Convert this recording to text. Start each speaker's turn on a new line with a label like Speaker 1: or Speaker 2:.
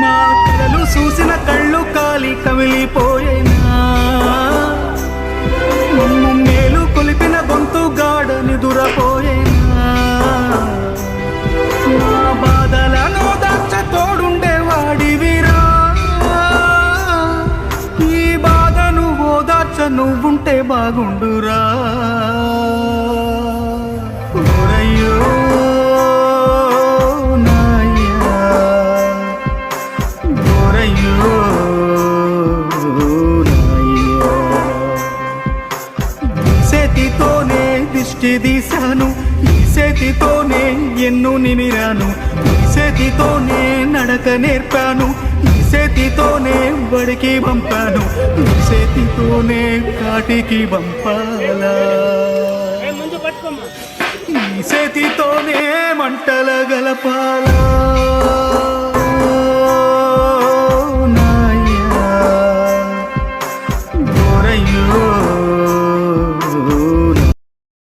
Speaker 1: మా కళ్ళు చూసిన కళ్ళు కాలి కమిలిపోయేనా, మమ్ము మేలు కొలిపిన గొంతు గాడ నిదురపోయేనా, నా బాధలను దాచ తోడుండేవాడివిరా, ఈ బాధను ఓదార్చ నువ్వుంటే బాగుండురా. ఓరయ్యో నాయ్యా, ఓరయ్యో నాయ్యా, ఈ చేతితోనే దిష్టి తీశాను, ఈ చేతితోనే ఎన్ను నిమిరాను, ఈ చేతితోనే నడక నేర్పాను, ఈ చేతితోనే బడికి పంపాను, ఈ చేతితోనే కాటికి పంపాలా, ఈ చేతితోనే మంటల గలపాలా.